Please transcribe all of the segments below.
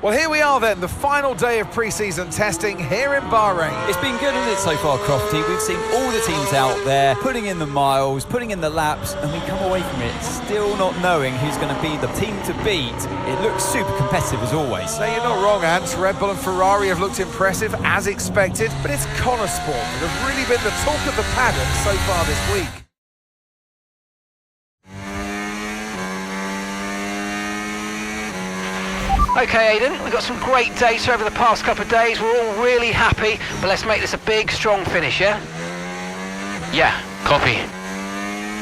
Well, here we are then, the final day of pre-season testing here in Bahrain. It's been good, hasn't it, so far, Crofty? We've seen all the teams out there, putting in the miles, putting in the laps, and we come away from it still not knowing who's going to be the team to beat. It looks super competitive as always. No, you're not wrong, Ant. Red Bull and Ferrari have looked impressive, as expected, but it's Connor Sport that have really been the talk of the paddock so far this week. Okay, Aidan, we've got some great data over the past couple of days. We're all really happy, but let's make this a big, strong finish, yeah? Yeah, copy.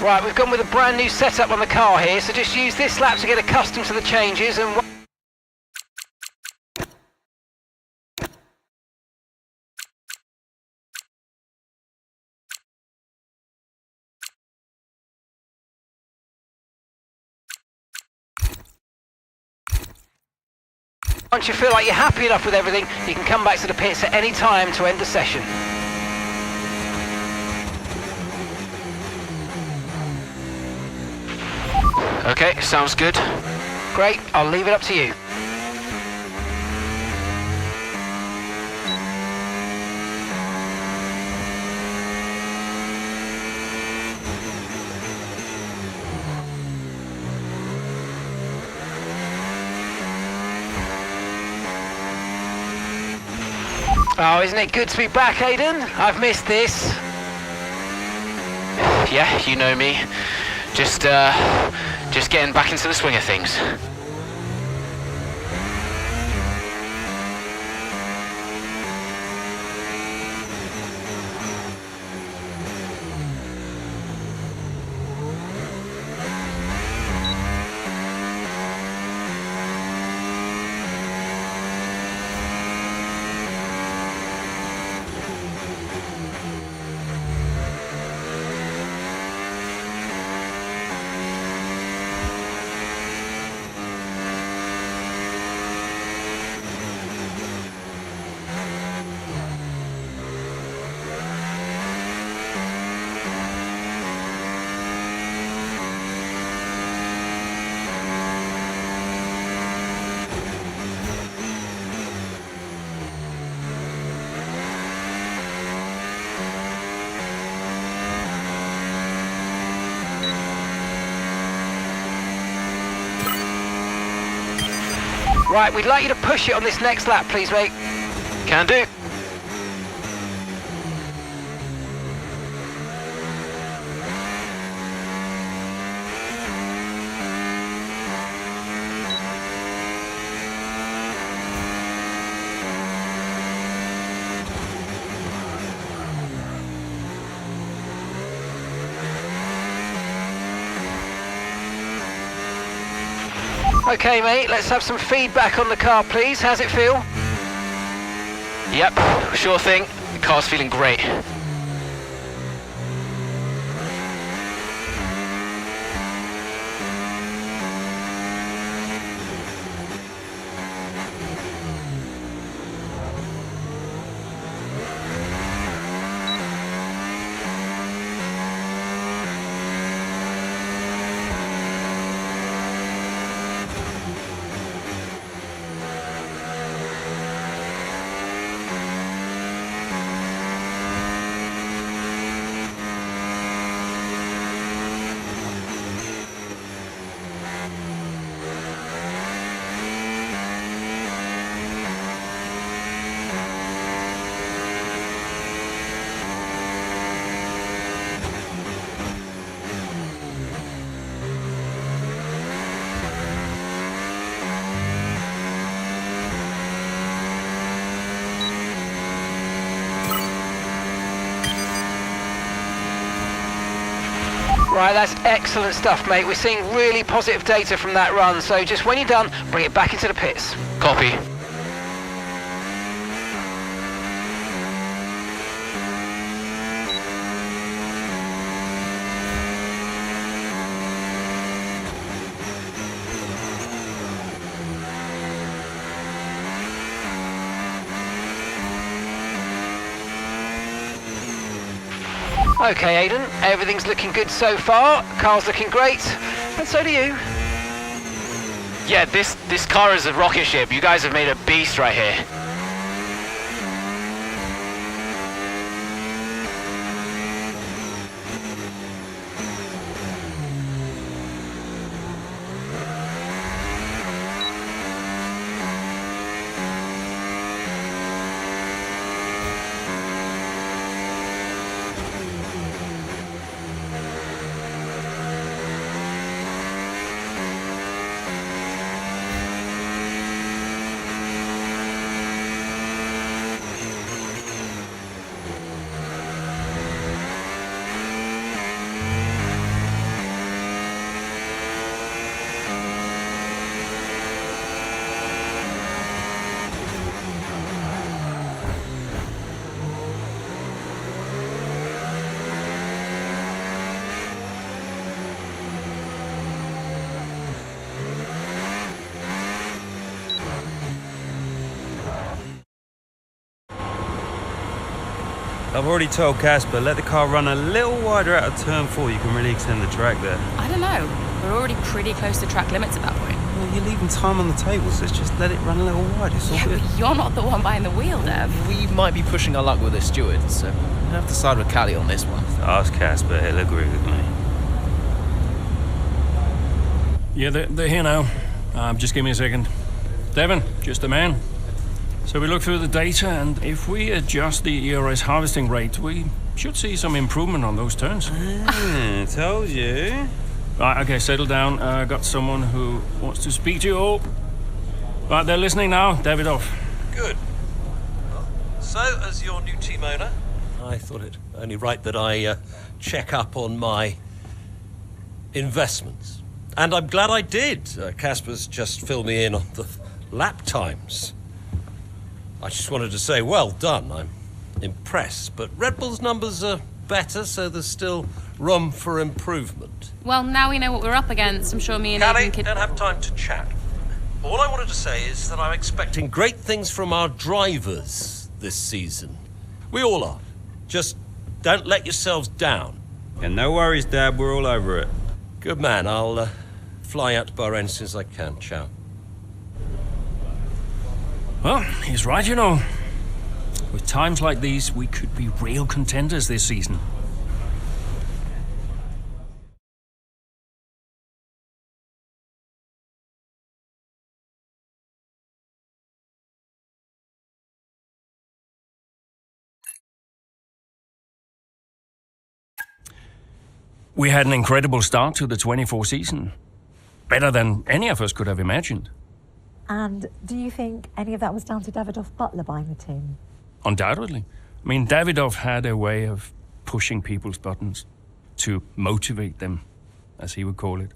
Right, we've gone with a brand new setup on the car here, so just use this lap to get accustomed to the changes and... Once you feel like you're happy enough with everything, you can come back to the pits at any time to end the session. Okay, sounds good. Great, I'll leave it up to you. Oh, isn't it good to be back, Aidan? I've missed this. Yeah, you know me. Just getting back into the swing of things. Right, we'd like you to push it on this next lap, please, mate. Can do. Okay, mate, let's have some feedback on the car, please. How's it feel? Yep, sure thing. The car's feeling great. Right, that's excellent stuff, mate. We're seeing really positive data from that run, so just when you're done, bring it back into the pits. Copy. Okay, Aidan, everything's looking good so far. Car's looking great, and so do you. Yeah, this car is a rocket ship. You guys have made a beast right here. I've already told Casper, let the car run a little wider out of turn 4. You can really extend the track there. I don't know. We're already pretty close to track limits at that point. Well, you're leaving time on the table, so just let it run a little wider. It's all Yeah, good. but you're not the one behind the wheel, Dev. We might be pushing our luck with the steward, so we'll have to side with Callie on this one. Ask Casper, he'll agree with me. Yeah, they're here now. Just give me a second. Devon, just the man. So we look through the data, and if we adjust the ERS harvesting rate, we should see some improvement on those turns. Told you. Right, okay, settle down. Got someone who wants to speak to you all. Right, they're listening now. Davidoff. Good. So, as your new team owner, I thought it only right that I check up on my investments. And I'm glad I did. Casper's just filled me in on the lap times. I just wanted to say, well done. I'm impressed. But Red Bull's numbers are better, so there's still room for improvement. Well, now we know what we're up against. I'm sure me and Callie, Aidan could... don't have time to chat. All I wanted to say is that I'm expecting great things from our drivers this season. We all are. Just don't let yourselves down. And no worries, Dad. We're all over it. Good man. I'll fly out to Bahrain as soon as I can. Ciao. Well, he's right, you know. With times like these, we could be real contenders this season. We had an incredible start to the 24 season. Better than any of us could have imagined. And do you think any of that was down to Davidoff Butler buying the team? Undoubtedly. I mean, Davidoff had a way of pushing people's buttons to motivate them, as he would call it.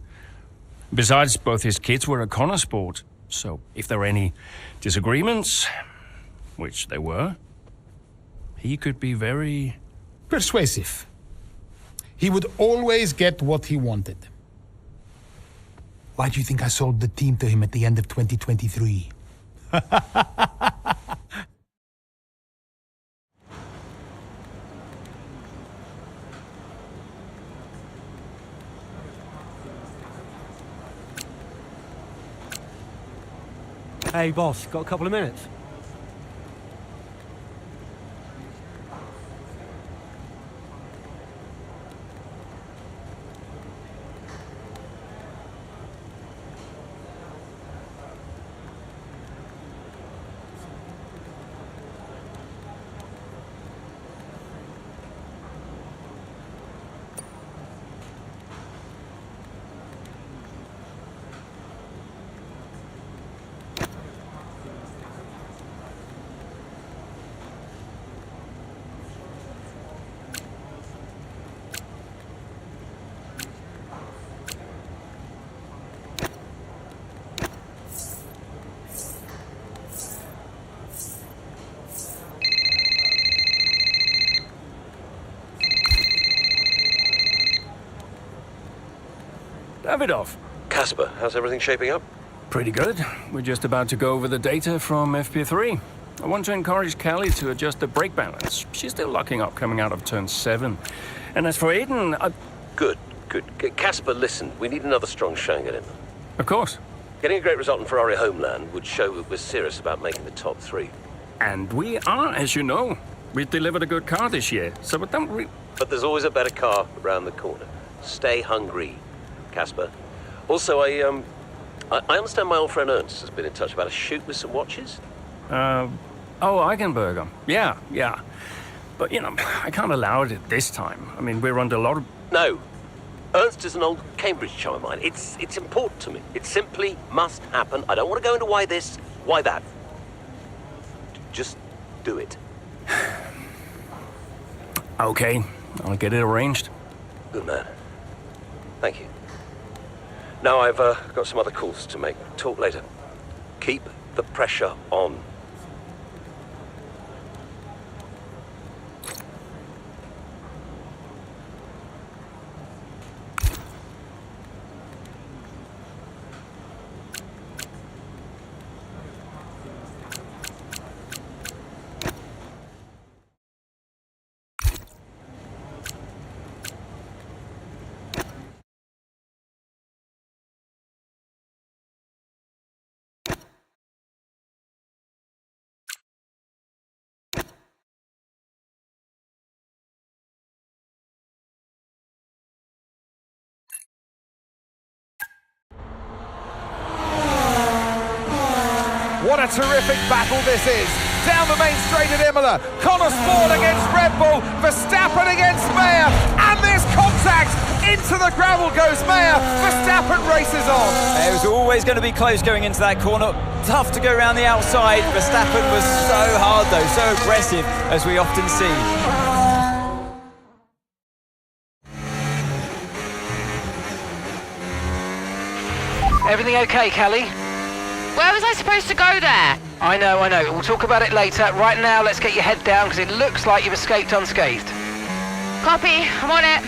Besides, both his kids were a Connor sport, so if there were any disagreements, which there were, he could be very... persuasive. He would always get what he wanted. Why do you think I sold the team to him at the end of 2023? Hey, boss, got a couple of minutes? Davidoff. Casper, how's everything shaping up? Pretty good. We're just about to go over the data from FP3. I want to encourage Callie to adjust the brake balance. She's still locking up coming out of turn 7. And as for Aidan, Good. Casper, listen, we need another strong showing at him. Of course. Getting a great result in Ferrari homeland would show that we're serious about making the top 3. And we are, as you know. We delivered a good car this year, so don't we... But there's always a better car around the corner. Stay hungry, Casper. Also, I understand my old friend Ernst has been in touch about a shoot with some watches. Oh, Eigenberger. Yeah. But, I can't allow it at this time. I mean, we're under a lot of... No. Ernst is an old Cambridge chum of mine. It's important to me. It simply must happen. I don't want to go into why this, why that. Just do it. Okay, I'll get it arranged. Good man. Thank you. Now I've got some other calls to make. Talk later. Keep the pressure on. What a terrific battle this is. Down the main straight at Imola. Connor Sport against Red Bull. Verstappen against Mayer. And there's contact. Into the gravel goes Mayer. Verstappen races on. It was always going to be close going into that corner. Tough to go around the outside. Verstappen was so hard though, so aggressive, as we often see. Everything okay, Kelly? Where was I supposed to go there? I know. We'll talk about it later. Right now, let's get your head down because it looks like you've escaped unscathed. Copy, I'm on it.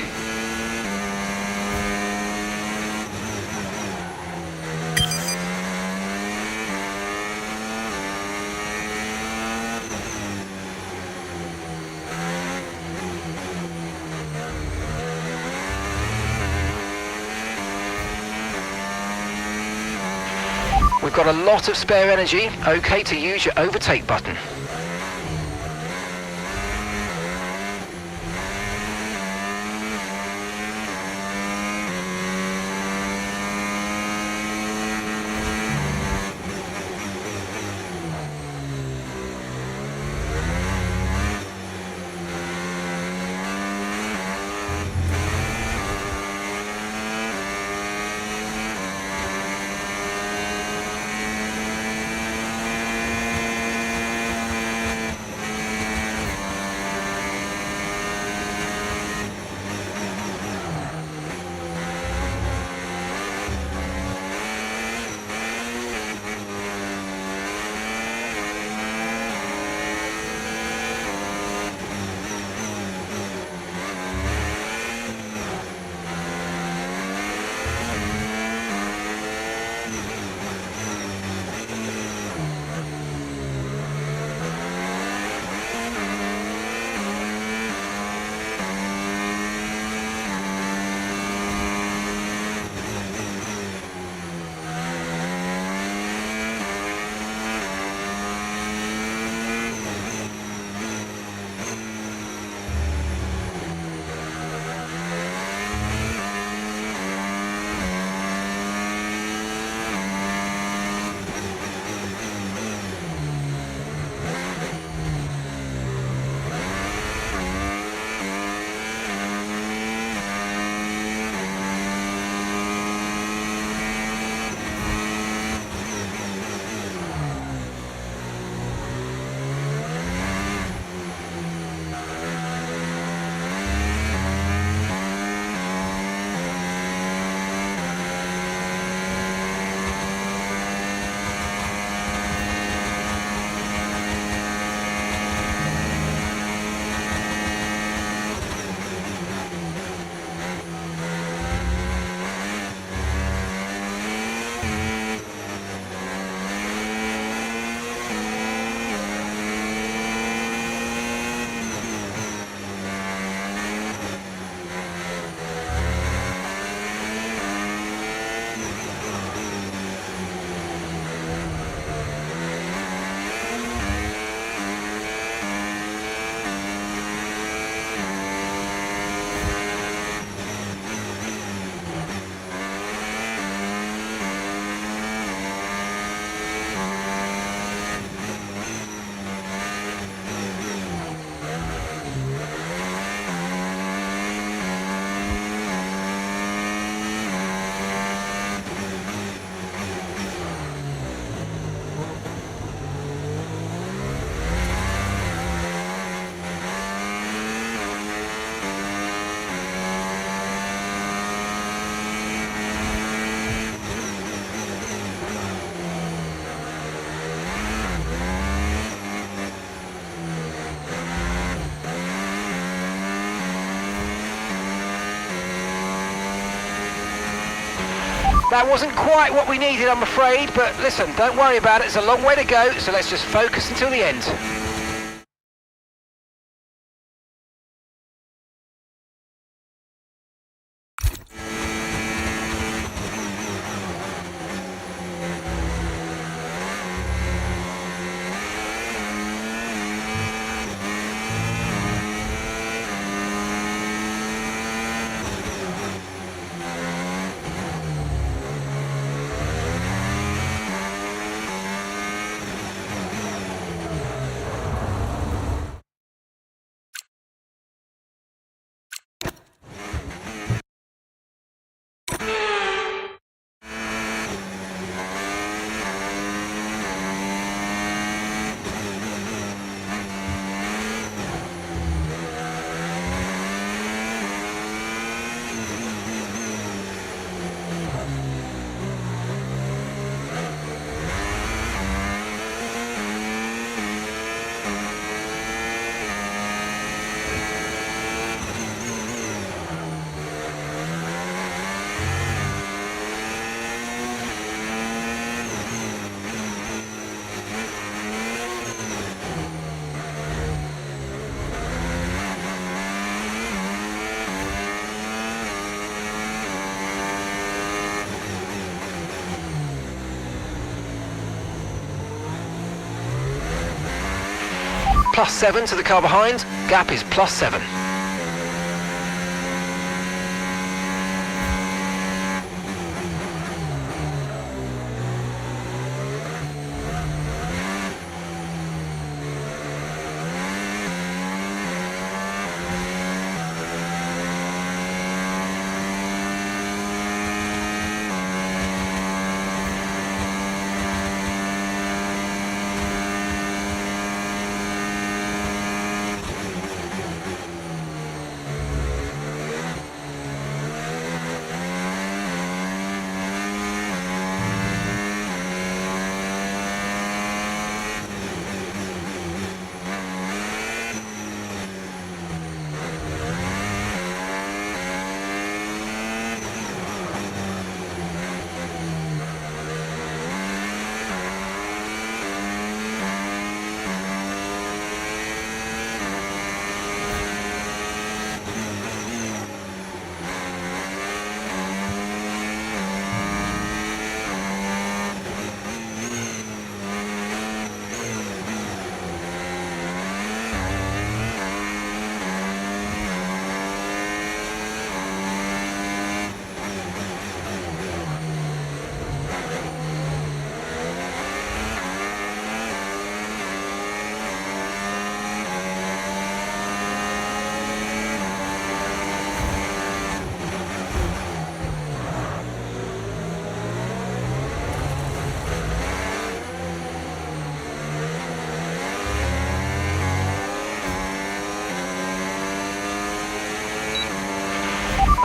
We've got a lot of spare energy. Okay to use your overtake button. That wasn't quite what we needed, I'm afraid, but listen, don't worry about it. It's a long way to go, so let's just focus until the end. +7 to the car behind, gap is +7.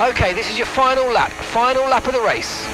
Okay, this is your final lap of the race.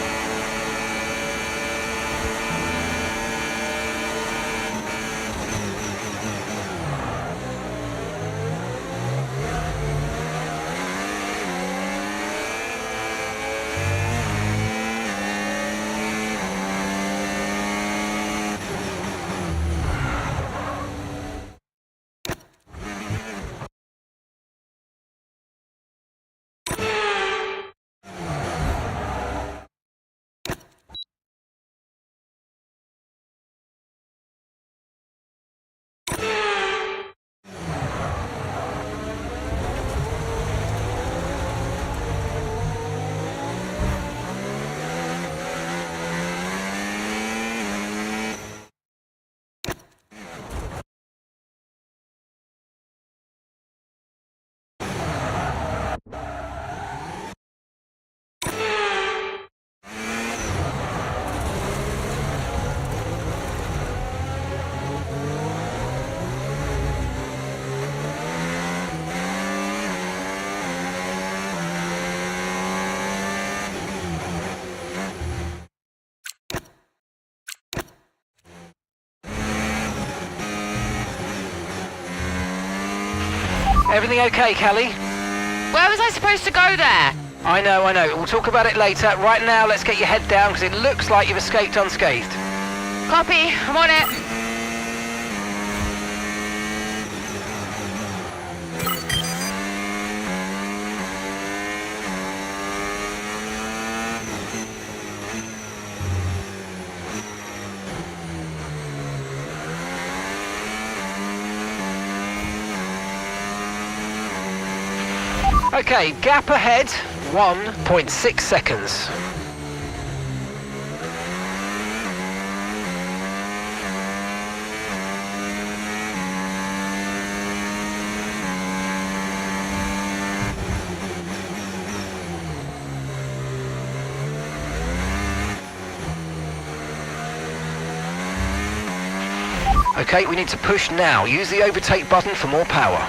Everything okay, Callie? Where was I supposed to go there? I know. We'll talk about it later. Right now, let's get your head down because it looks like you've escaped unscathed. Copy, I'm on it. Okay, gap ahead, 1.6 seconds. Okay, we need to push now. Use the overtake button for more power.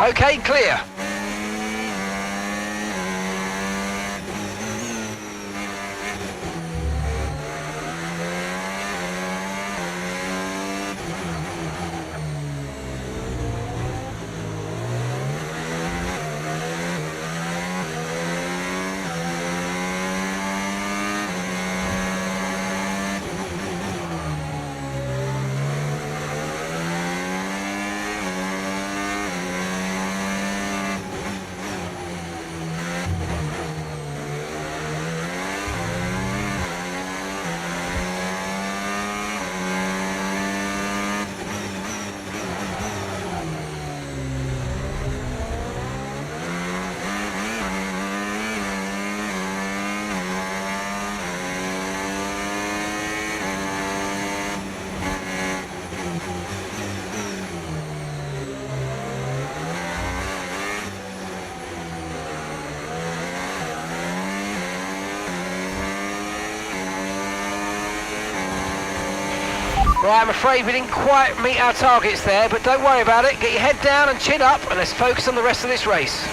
Okay, clear. Right, I'm afraid we didn't quite meet our targets there, but don't worry about it. Get your head down and chin up, and let's focus on the rest of this race.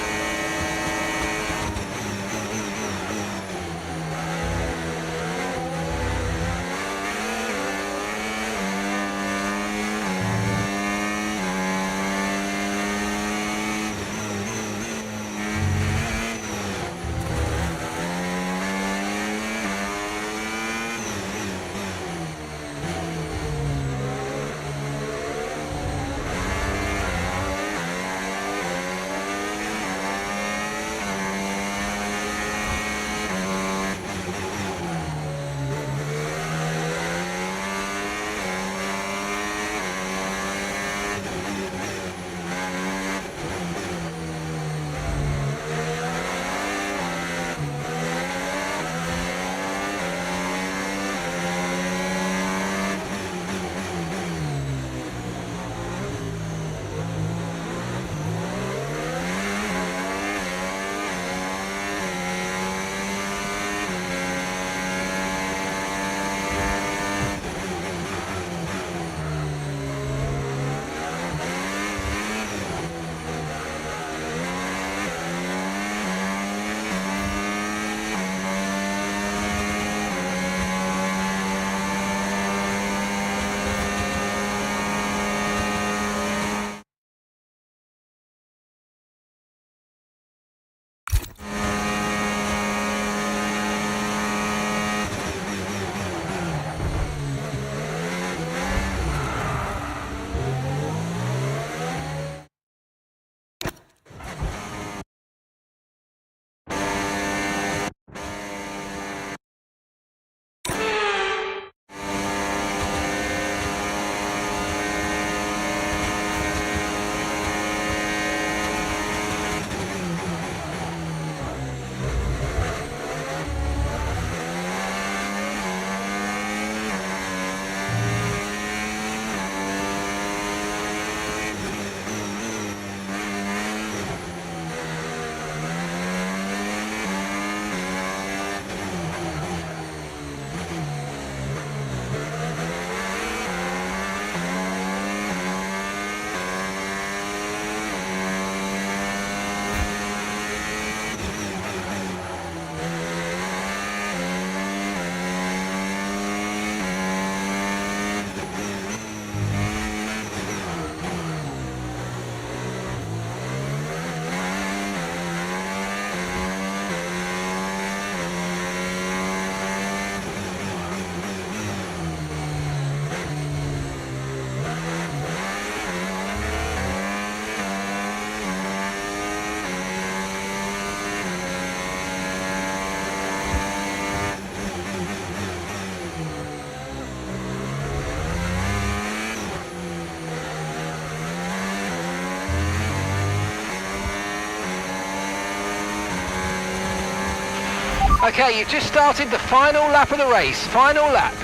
Okay, you've just started the final lap of the race. Final lap.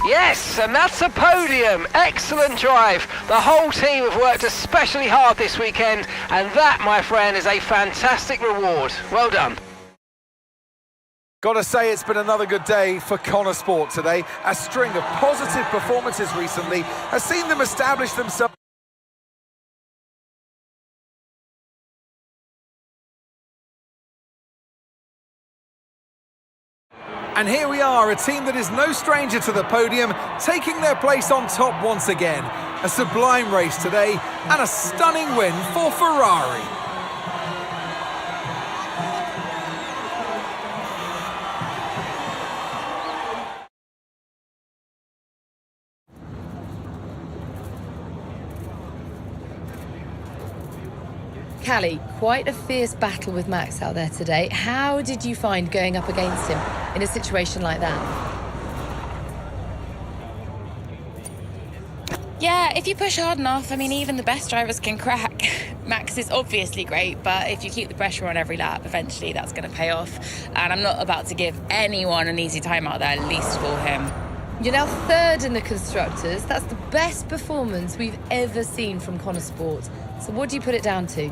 Yes, and that's a podium. Excellent drive. The whole team have worked especially hard this weekend, and that, my friend, is a fantastic reward. Well done. Gotta say, it's been another good day for Connor Sport today. A string of positive performances recently has seen them establish themselves. And here we are, a team that is no stranger to the podium, taking their place on top once again. A sublime race today, and a stunning win for Ferrari. Callie, quite a fierce battle with Max out there today. How did you find going up against him in a situation like that? Yeah, if you push hard enough, I mean, even the best drivers can crack. Max is obviously great, but if you keep the pressure on every lap, eventually that's going to pay off. And I'm not about to give anyone an easy time out there, least for him. You're now third in the Constructors. That's the best performance we've ever seen from Connor Sport. So what do you put it down to?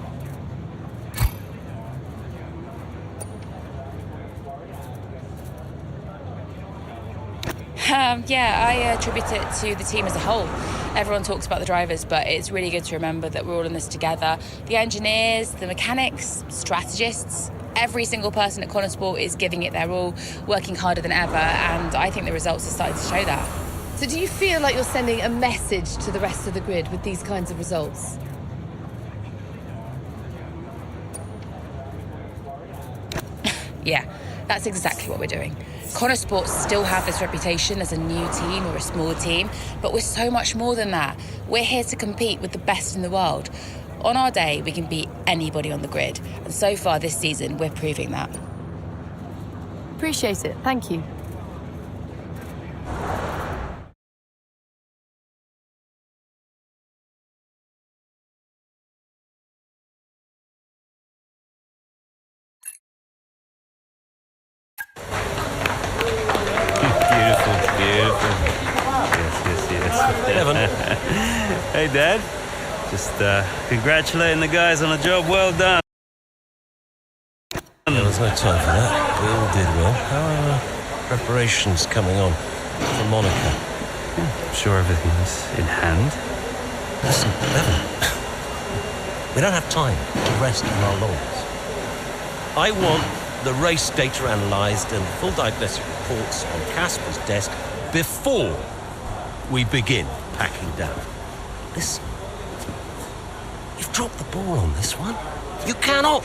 Yeah, I attribute it to the team as a whole. Everyone talks about the drivers, but it's really good to remember that we're all in this together. The engineers, the mechanics, strategists, every single person at Connor Sport is giving it their all, working harder than ever, and I think the results are starting to show that. So do you feel like you're sending a message to the rest of the grid with these kinds of results? Yeah, that's exactly what we're doing. Connor Sport still have this reputation as a new team or a small team, but we're so much more than that. We're here to compete with the best in the world. On our day, we can beat anybody on the grid, and so far this season, we're proving that. Appreciate it. Thank you. Hey, Dad. Just congratulating the guys on a job well done. There was no time for that. We all did well. How are preparations coming on for Monaco? I'm sure everything's in hand. Listen, Evan, we don't have time to rest on our laurels. I want the race data analysed and full diagnostic reports on Casper's desk before we begin packing down. Listen, you've dropped the ball on this one. You cannot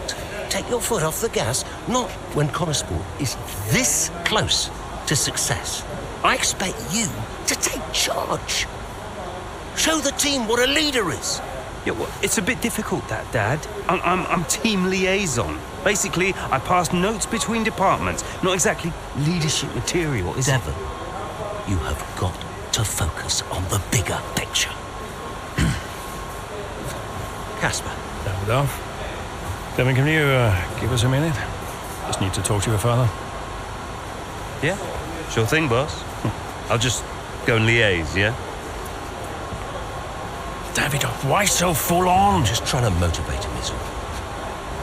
take your foot off the gas, not when Connor Sport is this close to success. I expect you to take charge. Show the team what a leader is. Yeah, well, it's a bit difficult, that, Dad. I'm team liaison. Basically, I pass notes between departments. Not exactly leadership material, is it? Devon, you have got to focus. focus on the bigger picture. Casper. Davidoff. Devin, can you give us a minute? Just need to talk to your father. Yeah, sure thing, boss. I'll just go and liaise, yeah? Davidoff, why so full on? Just trying to motivate him, is all.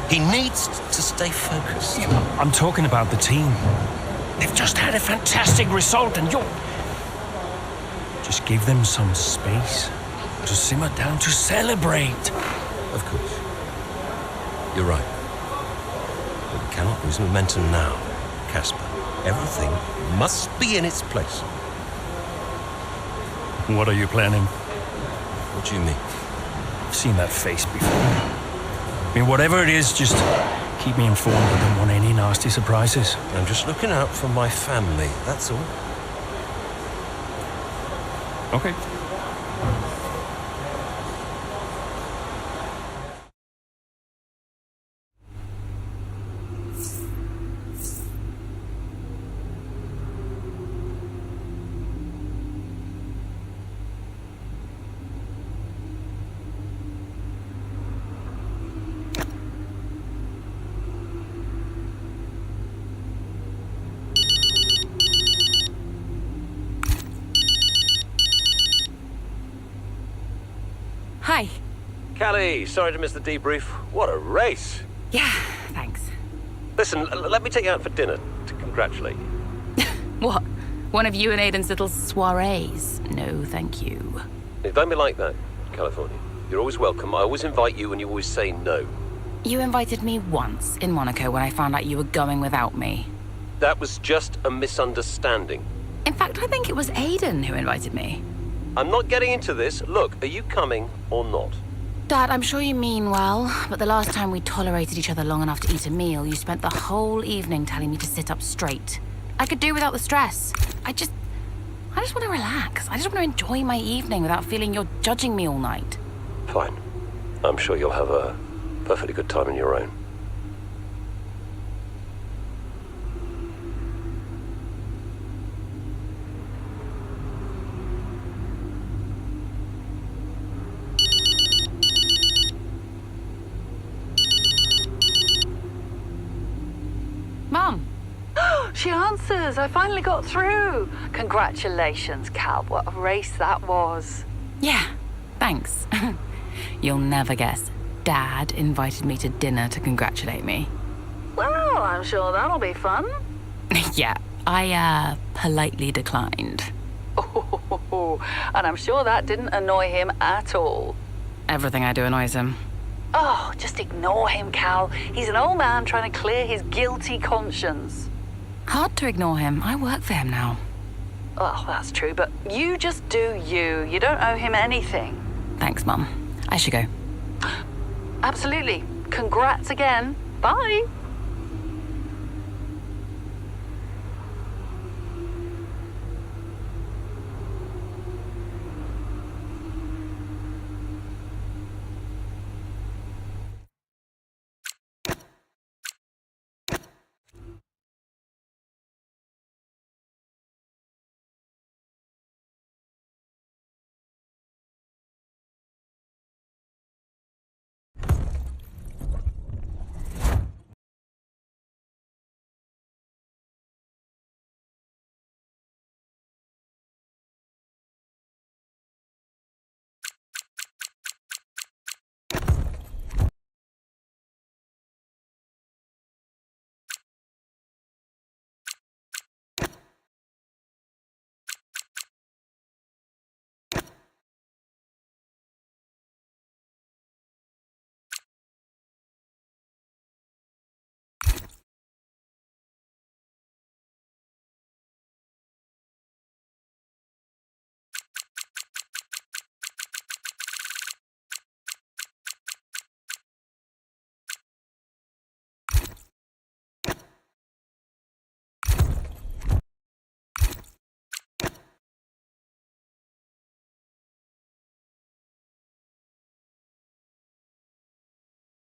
He needs to stay focused. Yeah, I'm talking about the team. They've just had a fantastic result and you're... Just give them some space to simmer down, to celebrate. Of course. You're right. But we cannot lose momentum now, Casper. Everything must be in its place. What are you planning? What do you mean? I've seen that face before. I mean, whatever it is, just keep me informed. I don't want any nasty surprises. I'm just looking out for my family, that's all. Okay. Hi. Callie, sorry to miss the debrief. What a race. Yeah, thanks. Listen, let me take you out for dinner to congratulate you. What? One of you and Aiden's little soirees? No, thank you. Don't be like that, California. You're always welcome. I always invite you and you always say no. You invited me once in Monaco when I found out you were going without me. That was just a misunderstanding. In fact, I think it was Aiden who invited me. I'm not getting into this. Look, are you coming or not? Dad, I'm sure you mean well, but the last time we tolerated each other long enough to eat a meal, you spent the whole evening telling me to sit up straight. I could do without the stress. I just want to relax. I just want to enjoy my evening without feeling you're judging me all night. Fine. I'm sure you'll have a perfectly good time on your own. Mum! She answers. I finally got through. Congratulations, Cal. What a race that was. Yeah, thanks. You'll never guess. Dad invited me to dinner to congratulate me. Well, I'm sure that'll be fun. Yeah, I politely declined. Oh, and I'm sure that didn't annoy him at all. Everything I do annoys him. Oh, just ignore him, Cal. He's an old man trying to clear his guilty conscience. Hard to ignore him. I work for him now. Well, that's true, but you just do you. You don't owe him anything. Thanks, Mum. I should go. Absolutely. Congrats again. Bye.